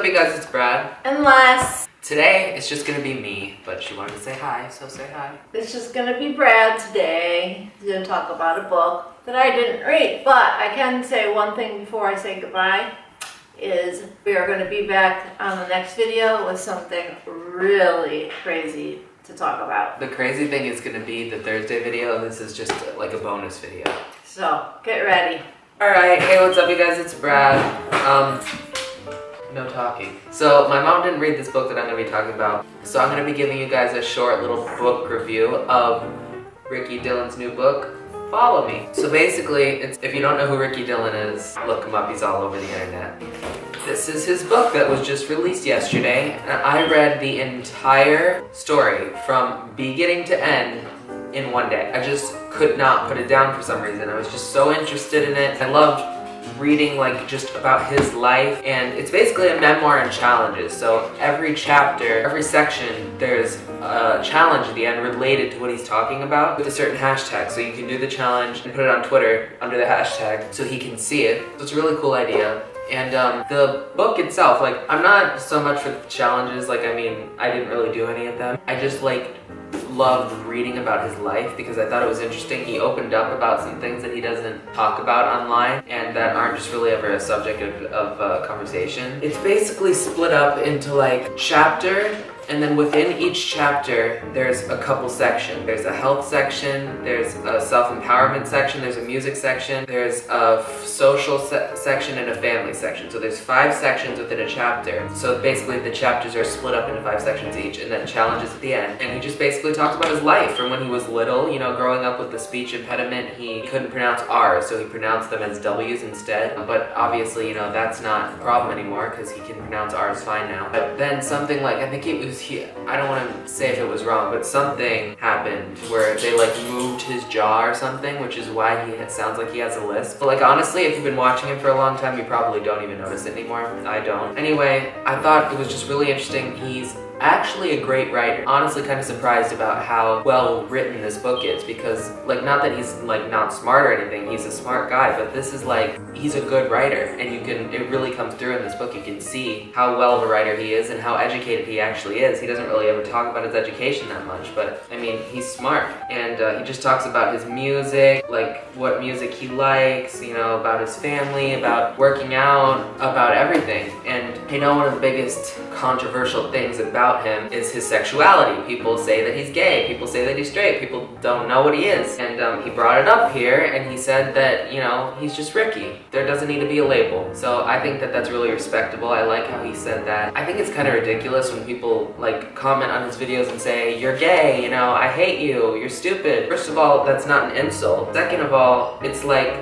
up, you guys? It's Brad. Unless Today, it's just gonna be me, but she wanted to say hi, so say hi. it's just gonna be Brad today. He's gonna talk about a book that I didn't read. But I can say one thing before I say goodbye, is we are gonna be back on the next video with something really crazy to talk about. The crazy thing is gonna be the Thursday video, and this is just like a bonus video. So, get ready. Alright, hey, what's up, you guys? It's Brad. No talking. So, my mom didn't read this book that I'm gonna be talking about, so I'm gonna be giving you guys a short little book review of Ricky Dillon's new book, Follow Me. So basically, if you don't know who Ricky Dillon is, look him up, he's all over the internet. This is his book that was just released yesterday, and I read the entire story from beginning to end in one day. I just could not put it down for some reason. I was just so interested in it. I loved reading like just about his life, and it's basically a memoir and challenges. So every chapter, every section, there's a challenge at the end related to what he's talking about with a certain hashtag. So you can do the challenge and put it on Twitter under the hashtag so he can see it. So it's a really cool idea. And the book itself, like, I'm not so much for the challenges. Like, I mean, I didn't really do any of them. I just loved reading about his life because I thought it was interesting. He opened up about some things that he doesn't talk about online and that aren't just really ever a subject of conversation. It's basically split up into like chapter, and then within each chapter there's a couple sections. There's a health section, there's a self-empowerment section, there's a music section, there's a social section, and a family section. So there's 5 sections within a chapter. So basically the chapters are split up into 5 sections each, and then challenges at the end. And he just basically talks about his life from when he was little, you know, growing up with the speech impediment. He couldn't pronounce R's, so he pronounced them as W's instead. But obviously, you know, that's not a problem anymore because he can pronounce R's fine now. But then something like, I think it was I don't want to say if it was wrong, but something happened where they like moved his jaw or something, which is why sounds like he has a lisp. But like, honestly, if you've been watching him for a long time, you probably don't even notice it anymore. I don't. Anyway, I thought it was just really interesting. He's actually a great writer. Honestly, kind of surprised about how well written this book is, because like, not that he's like not smart or anything, he's a smart guy, but this is like, he's a good writer, and it really comes through in this book. You can see how well of a writer he is and how educated he actually is. He doesn't really ever talk about his education that much, but I mean, he's smart, and he just talks about his music, like what music he likes, you know, about his family, about working out, about everything. And you know, one of the biggest controversial things about him is his sexuality. People say that he's gay, people say that he's straight, people don't know what he is. And he brought it up here, and he said that, you know, he's just Ricky. There doesn't need to be a label. So I think that that's really respectable. I like how he said that. I think it's kind of ridiculous when people like comment on his videos and say, you're gay, you know, I hate you, you're stupid. First of all, that's not an insult. Second of all, it's like,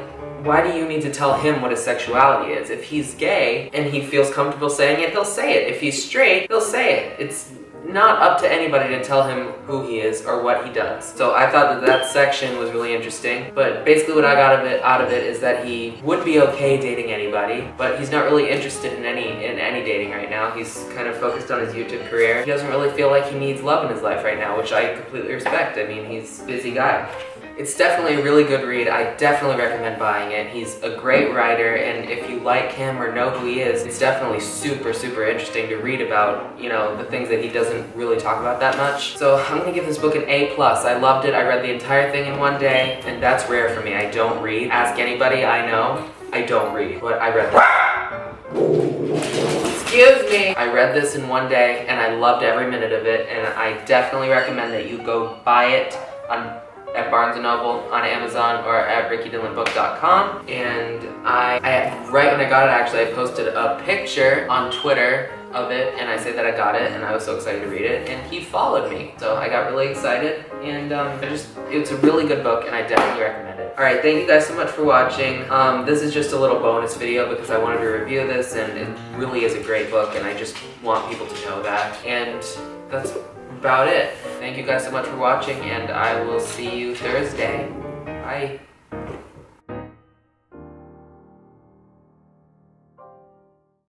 why do you need to tell him what his sexuality is? If he's gay and he feels comfortable saying it, he'll say it. If he's straight, he'll say it. It's not up to anybody to tell him who he is or what he does. So I thought that section was really interesting. But basically what I got out of it is that he would be okay dating anybody, but he's not really interested in any dating right now. He's kind of focused on his YouTube career. He doesn't really feel like he needs love in his life right now, which I completely respect. I mean, he's a busy guy. It's definitely a really good read. I definitely recommend buying it. He's a great writer, and if you like him or know who he is, it's definitely super, super interesting to read about, you know, the things that he doesn't really talk about that much. So I'm gonna give this book an A+. I loved it. I read the entire thing in one day, and that's rare for me. I don't read. Ask anybody I know, I don't read, but I read this. Excuse me. I read this in one day, and I loved every minute of it, and I definitely recommend that you go buy it at Barnes & Noble, on Amazon, or at rickydillonbook.com. And I right when I got it, actually, I posted a picture on Twitter of it, and I said that I got it, and I was so excited to read it, and he followed me. So I got really excited, and it's a really good book, and I definitely recommend it. Alright, thank you guys so much for watching. This is just a little bonus video because I wanted to review this, and it really is a great book, and I just want people to know that. And that's about it. Thank you guys so much for watching, and I will see you Thursday. Bye.